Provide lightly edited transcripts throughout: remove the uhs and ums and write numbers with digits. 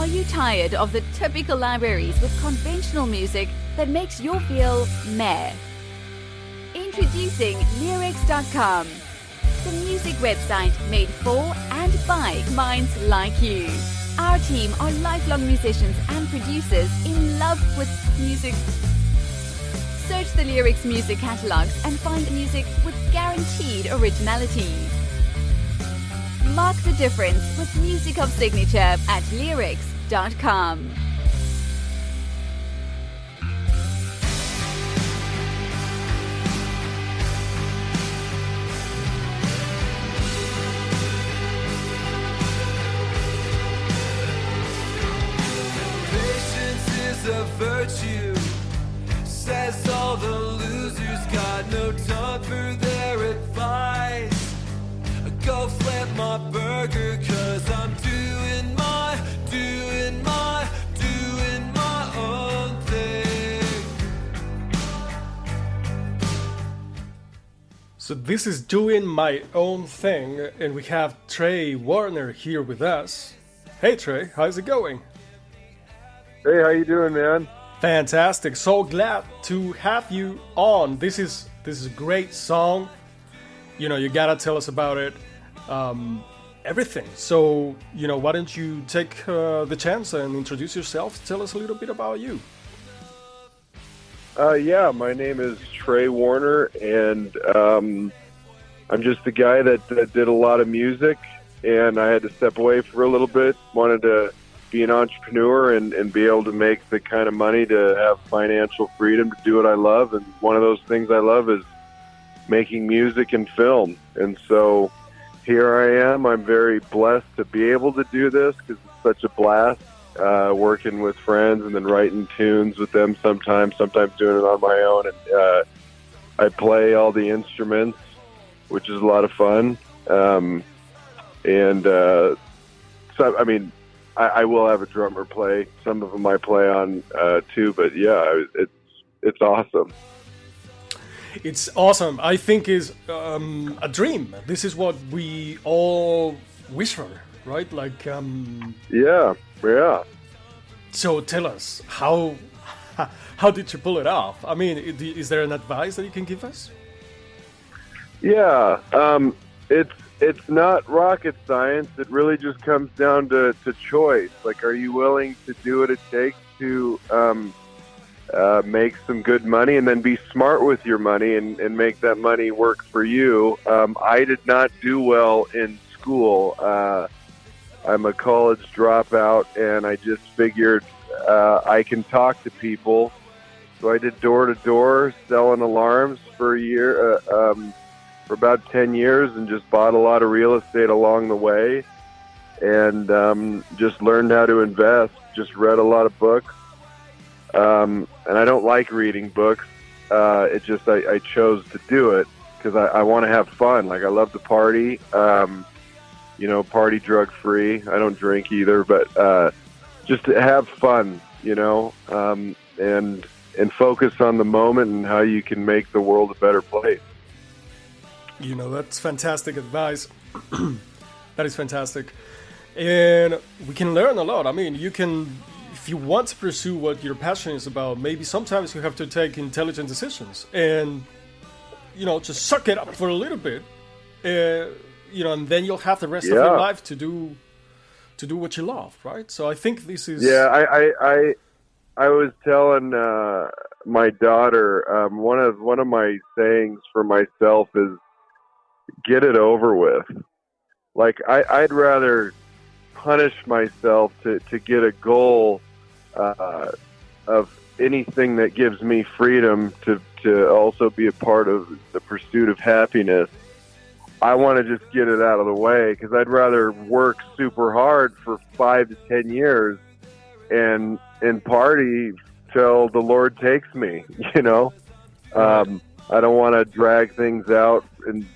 Are you tired of the typical libraries with conventional music that makes you feel meh? Introducing Leerecs.com, the music website made for and by minds like you. Our team are lifelong musicians and producers in love with music. Search the Leerecs music catalogs and find music with guaranteed originality. Mark the difference with music of signature at Leerecs.com. Patience is a virtue, says all the losers got no time for their advice. Go flip my burger, cause I'm doing my own thing. So this is Doing My Own Thing, and we have Trey Warner here with us. Hey Trey, how's it going? Hey, how you doing, man? Fantastic. So glad to have you on. This is a great song. You know, you gotta tell us about it. Everything. So, you know, why don't you take the chance and introduce yourself? Tell us a little bit about you. Yeah, my name is Trey Warner, and I'm just a guy that did a lot of music, and I had to step away for a little bit. Wanted to be an entrepreneur and be able to make the kind of money to have financial freedom to do what I love. And one of those things I love is making music and film. And so here I am. I'm very blessed to be able to do this because it's such a blast working with friends and then writing tunes with them sometimes doing it on my own. And I play all the instruments, which is a lot of fun. So, I mean, I will have a drummer play. Some of them I play on too, but yeah, it's awesome. It's awesome. I think is a dream. This is what we all wish for, right? Like, yeah. So tell us, how did you pull it off? I mean, is there an advice that you can give us? Yeah, it's not rocket science. It really just comes down to choice. Like, are you willing to do what it takes to make some good money and then be smart with your money and make that money work for you? I did not do well in school. I'm a college dropout, and I just figured I can talk to people. So I did door-to-door selling alarms for a year, for about 10 years, and just bought a lot of real estate along the way, and just learned how to invest, just read a lot of books. And I don't like reading books. It just, I chose to do it because I want to have fun. Like, I love to party, party drug free. I don't drink either, but just to have fun, and focus on the moment and how you can make the world a better place. That's fantastic advice. That is fantastic. And we can learn a lot. I mean, you can, if you want to pursue what your passion is about, maybe sometimes you have to take intelligent decisions and, just suck it up for a little bit, and then you'll have the rest of your life to do what you love, right? So I think this is... Yeah, I was telling my daughter, one of my sayings for myself is, get it over with. Like, I'd rather punish myself to get a goal of anything that gives me freedom to also be a part of the pursuit of happiness. I want to just get it out of the way because I'd rather work super hard for 5 to 10 years and party till the Lord takes me, I don't want to drag things out. And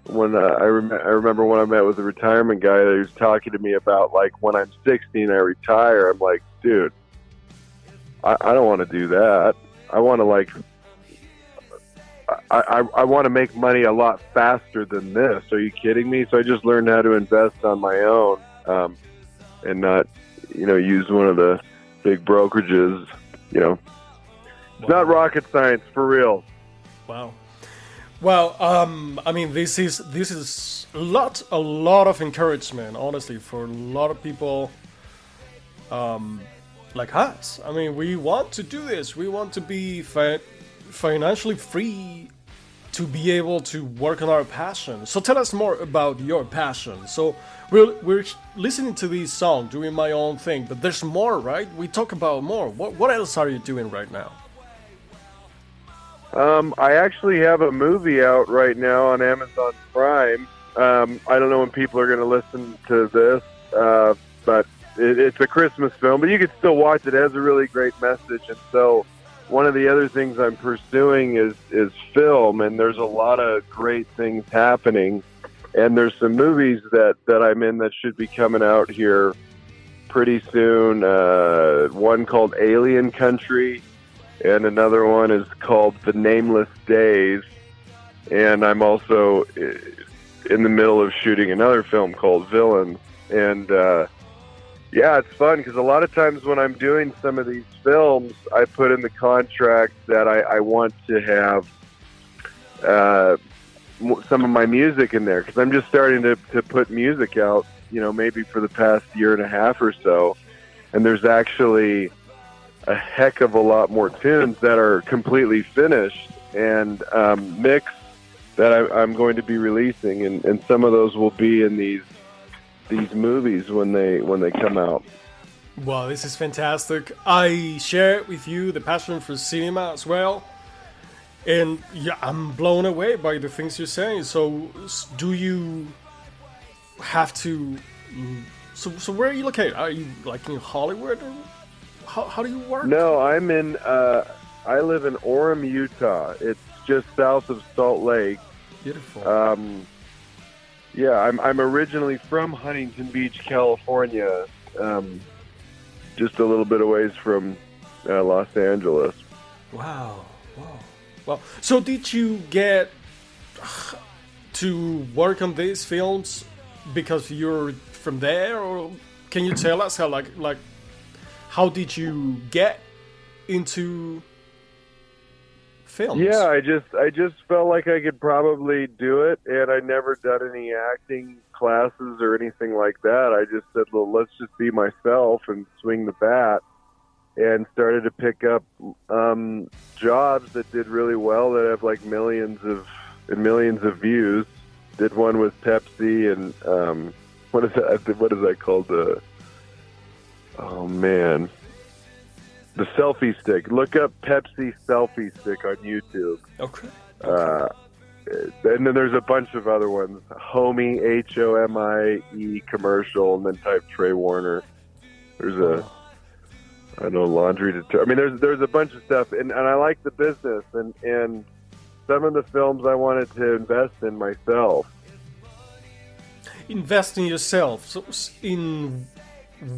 when I remember when I met with a retirement guy that he was talking to me about, like, when I'm 60 and I retire, I'm like, dude, I don't want to do that. I want to I want to make money a lot faster than this. Are you kidding me? So I just learned how to invest on my own, and not, use one of the big brokerages. It's not rocket science, for real. Wow. Well, I mean, this is a lot of encouragement, honestly, for a lot of people like us. I mean, we want to do this. We want to be financially free to be able to work on our passion. So tell us more about your passion. So we're listening to this song, doing my own thing, but there's more, right? We talk about more. What else are you doing right now? I actually have a movie out right now on Amazon Prime. I don't know when people are going to listen to this, but it's a Christmas film, but you can still watch it. It has a really great message. And so one of the other things I'm pursuing is film, and there's a lot of great things happening. And there's some movies that I'm in that should be coming out here pretty soon. One called Alien Country, and another one is called The Nameless Days. And I'm also in the middle of shooting another film called Villains. And yeah, it's fun because a lot of times when I'm doing some of these films, I put in the contract that I want to have some of my music in there, because I'm just starting to put music out, maybe for the past year and a half or so. And there's actually a heck of a lot more tunes that are completely finished and mixed that I'm going to be releasing, and some of those will be in these movies when they come out. Wow, this is fantastic. I share with you the passion for cinema as well, and yeah, I'm blown away by the things you're saying. So do you have to so where are you located? Are you like in Hollywood, or how do you work? No, I'm in I live in Orem, Utah. It's just south of Salt Lake. Beautiful. Yeah, I'm originally from Huntington Beach, California, just a little bit away from Los Angeles. Wow. Well, so did you get to work on these films because you're from there, or can you tell us how did you get into films? Yeah, I just felt like I could probably do it, and I'd never done any acting classes or anything like that. I just said, well, let's just be myself and swing the bat, and started to pick up jobs that did really well, that have like millions of views. Did one with Pepsi, and what is that called? Oh man. The selfie stick. Look up Pepsi selfie stick on YouTube. Okay. And then there's a bunch of other ones. Homie, HOMIE commercial, and then type Trey Warner. There's laundry detergent. I mean, there's a bunch of stuff, and I like the business, and some of the films I wanted to invest in myself. Invest in yourself. So in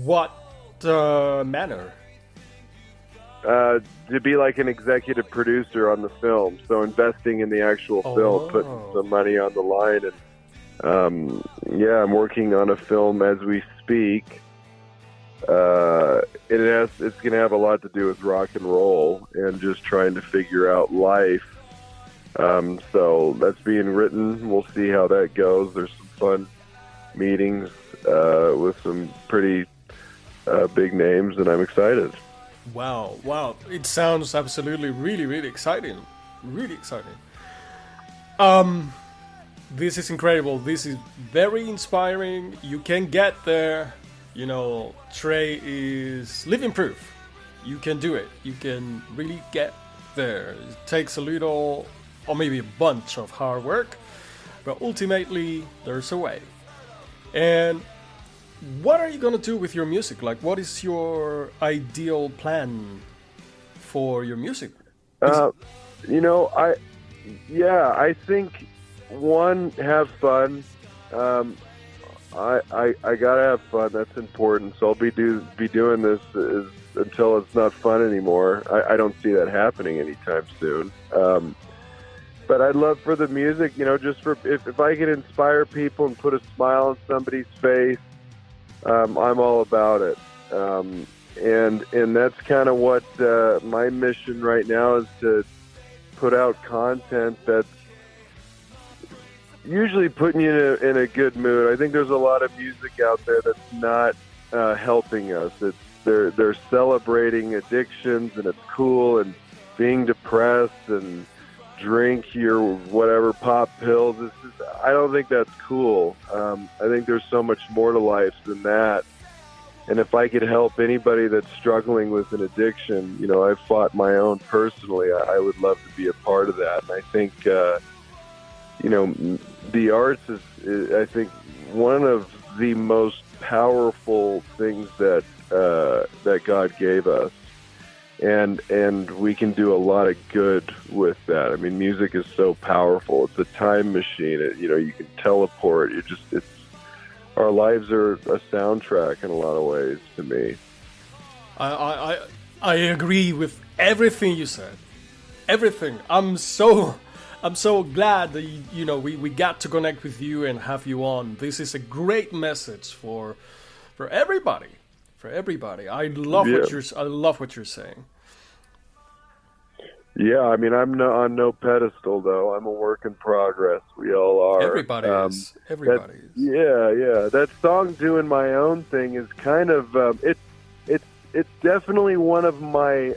what manner? To be like an executive producer on the film, so investing in the actual film, putting some money on the line, and yeah, I'm working on a film as we speak. It's going to have a lot to do with rock and roll and just trying to figure out life. So that's being written. We'll see how that goes. There's some fun meetings with some pretty big names, and I'm excited. Wow. It sounds absolutely really exciting. Really exciting. This is incredible. This is very inspiring. You can get there. Trey is living proof. You can do it. You can really get there. It takes a little, or maybe a bunch of hard work, but ultimately there's a way. And what are you gonna do with your music? Like, what is your ideal plan for your music? I think have fun. I gotta have fun. That's important. So I'll be doing this until it's not fun anymore. I don't see that happening anytime soon. But I'd love for the music, just for if I can inspire people and put a smile on somebody's face. I'm all about it. And that's kind of what my mission right now is, to put out content that's usually putting you in a good mood. I think there's a lot of music out there that's not helping us. They're celebrating addictions, and it's cool, and being depressed and drink your whatever pop pills. I don't think that's cool. I think there's so much more to life than that. And if I could help anybody that's struggling with an addiction, I've fought my own personally. I would love to be a part of that. And I think, the arts is, I think, one of the most powerful things that God gave us. And we can do a lot of good with that. I mean, music is so powerful. It's a time machine. You can teleport. Our lives are a soundtrack in a lot of ways to me. I agree with everything you said. Everything. I'm so glad that we got to connect with you and have you on. This is a great message for everybody. For everybody. I love what you're saying. Yeah, I mean, I'm on no pedestal, though. I'm a work in progress. We all are. Everybody is. Everybody is. Yeah. That song, "Doing My Own Thing," is kind of it's definitely one of my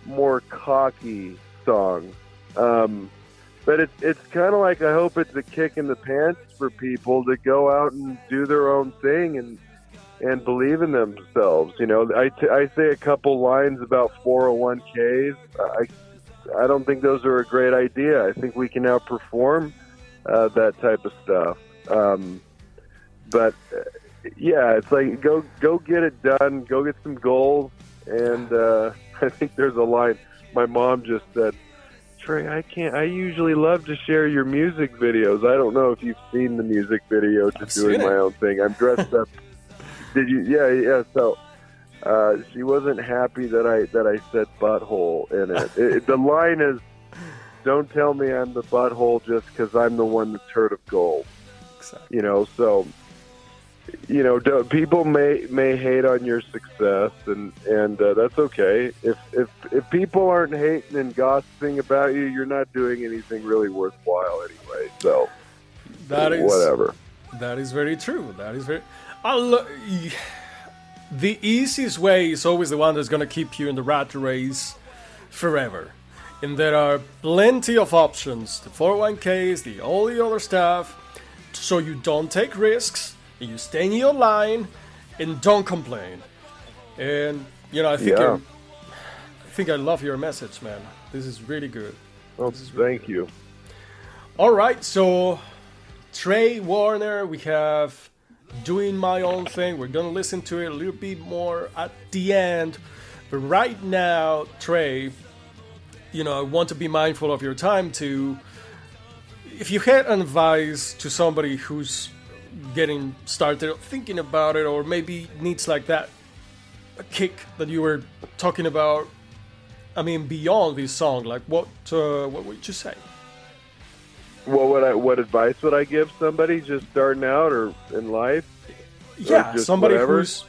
more cocky songs. But it's kind of like, I hope it's a kick in the pants for people to go out and do their own thing and believe in themselves. I say a couple lines about 401ks. I don't think those are a great idea. I think we can outperform that type of stuff. But it's like, go get it done. Go get some goals. And I think there's a line my mom just said, "Trey, I usually love to share your music videos. I don't know if you've seen the music video to Doing My Own Thing. I'm dressed up." Did you? Yeah. So she wasn't happy that I said butthole in it. The line is, "Don't tell me I'm the butthole just because I'm the one that's heard of gold." Exactly. So people may hate on your success, and that's okay. If people aren't hating and gossiping about you, you're not doing anything really worthwhile anyway. So whatever. That is very true. That is very. The easiest way is always the one that's going to keep you in the rat race forever. And there are plenty of options, the 401ks, all the other stuff, so you don't take risks, and you stay in your line, and don't complain. And, I think I love your message, man. This is really good. Well, thank you. All right, so Trey Warner, we have Doing My Own Thing. We're going to listen to it a little bit more at the end. But right now, Trey, I want to be mindful of your time too. If you had advice to somebody who's getting started thinking about it, or maybe needs like that a kick that you were talking about, I mean, beyond this song, like what would you say? What advice would I give somebody just starting out or in life? Yeah, somebody whatever? who's,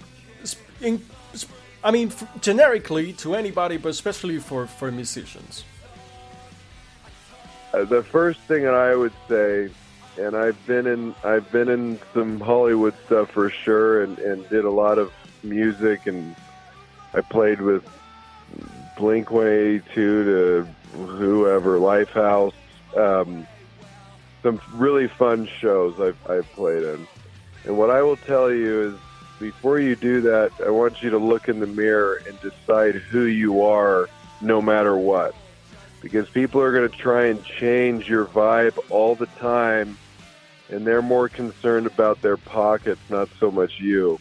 generically to anybody, but especially for musicians. The first thing that I would say, and I've been in some Hollywood stuff for sure, and did a lot of music, and I played with Blink-182 to whoever, Lifehouse. Some really fun shows I've played in. And what I will tell you is, before you do that, I want you to look in the mirror and decide who you are no matter what. Because people are going to try and change your vibe all the time, and they're more concerned about their pockets, not so much you.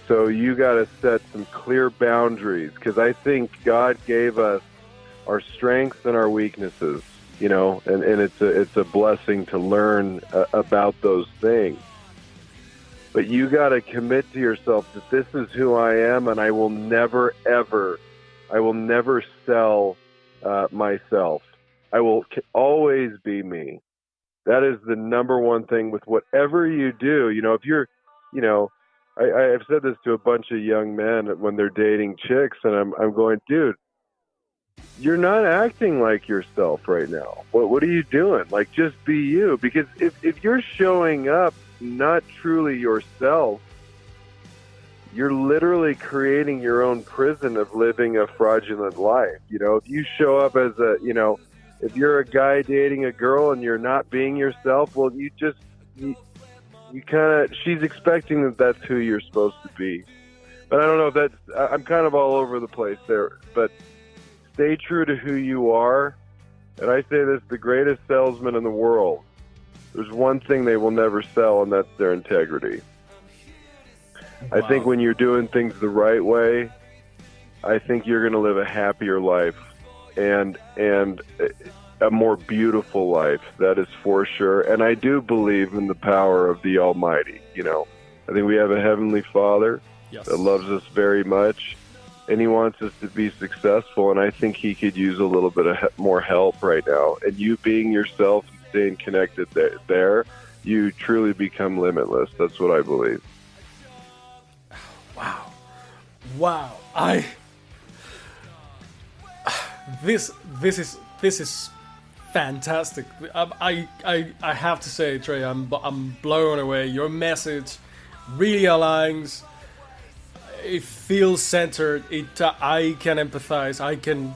So you got to set some clear boundaries, because I think God gave us our strengths and our weaknesses. And it's a blessing to learn about those things. But you got to commit to yourself that this is who I am, and I will never sell myself. I will always be me. That is the number one thing with whatever you do. If you're, I've said this to a bunch of young men when they're dating chicks, and I'm going, dude, you're not acting like yourself right now. What are you doing? Like, just be you. Because if you're showing up not truly yourself, you're literally creating your own prison of living a fraudulent life. You know, if you show up as if you're a guy dating a girl and you're not being yourself, well, you kind of, she's expecting that that's who you're supposed to be. But I don't know if that's, I'm kind of all over the place there, but stay true to who you are. And I say this, the greatest salesman in the world, there's one thing they will never sell, and that's their integrity. Wow. I think when you're doing things the right way, I think you're going to live a happier life and a more beautiful life. That is for sure. And I do believe in the power of the Almighty. You know, I think we have a Heavenly Father that loves us very much, and He wants us to be successful. And I think He could use a little bit of more help right now. And you being yourself and staying connected there, you truly become limitless. That's what I believe. Wow. This is fantastic. I have to say, Trey, I'm blown away. Your message really aligns. It feels centered. I can empathize. I can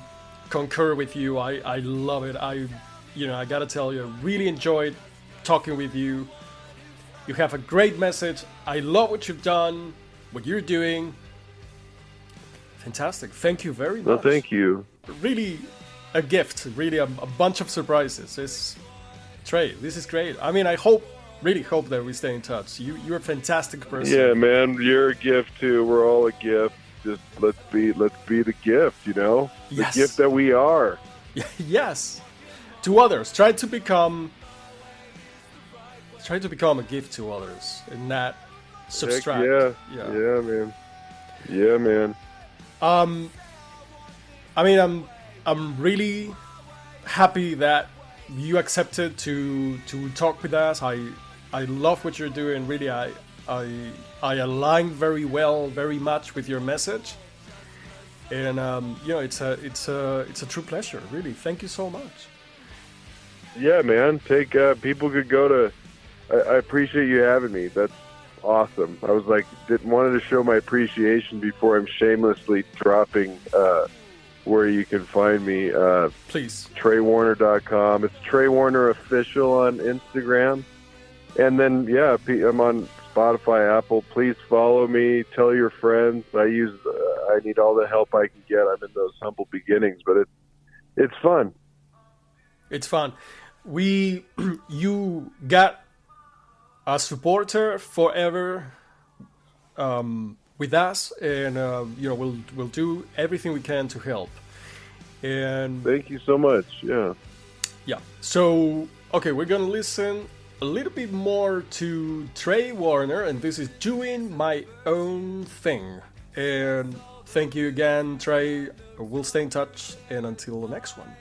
concur with you. I love it. I gotta tell you, I really enjoyed talking with you. You have a great message. I love what you've done, what you're doing. Fantastic. Thank you very much. Well, thank you. Really a gift. Really a bunch of surprises. Trey, this is great. I mean, I really hope that we stay in touch. You're a fantastic person. Yeah, man. You're a gift too. We're all a gift. Just let's be the gift, you know? Yes. The gift that we are. Yes. To others. Try to become a gift to others and not subtract. Heck yeah, man. I mean, I'm really happy that you accepted to talk with us. I love what you're doing. Really, I align very much with your message, and it's a true pleasure. Really, thank you so much. Yeah, man. People could go to. I appreciate you having me. That's awesome. I was like, wanted to show my appreciation before I'm shamelessly dropping where you can find me. Please. TreyWarner.com. It's Trey Warner Official on Instagram. And then, I'm on Spotify, Apple. Please follow me. Tell your friends. I need all the help I can get. I'm in those humble beginnings, but it's fun. It's fun. You got a supporter forever with us, and we'll do everything we can to help. And thank you so much. Yeah. So okay, we're gonna listen a little bit more to Trey Warner, and this is Doing My Own Thing. And thank you again, Trey. We'll stay in touch, and until the next one.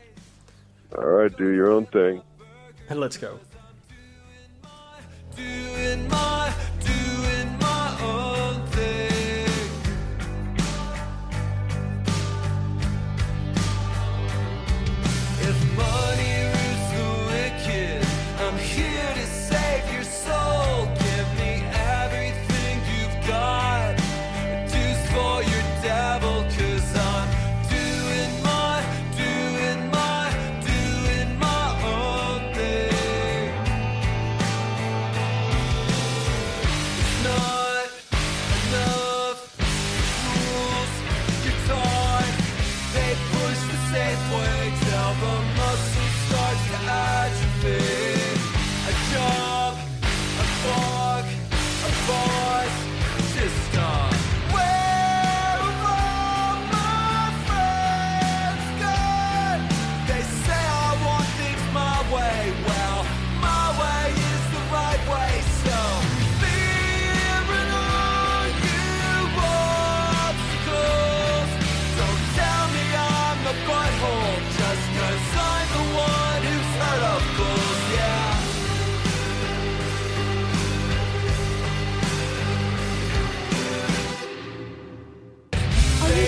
All right, do your own thing. And let's go. Doing my own thing. If money rules the wicked, I'm here to save your soul. Give me everything you've got. Dues for your devil, 'cause I'm doing my own thing.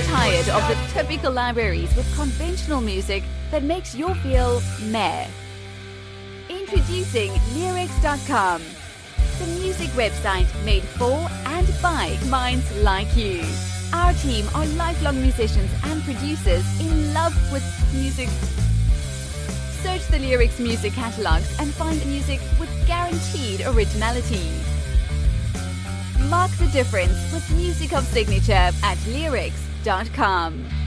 tired of the typical libraries with conventional music that makes you feel meh? Introducing Leerecs.com, the music website made for and by minds like you. Our team are lifelong musicians and producers in love with music. Search the Leerecs music catalogs and find music with guaranteed originality. Mark the difference with music of signature at Leerecs.com.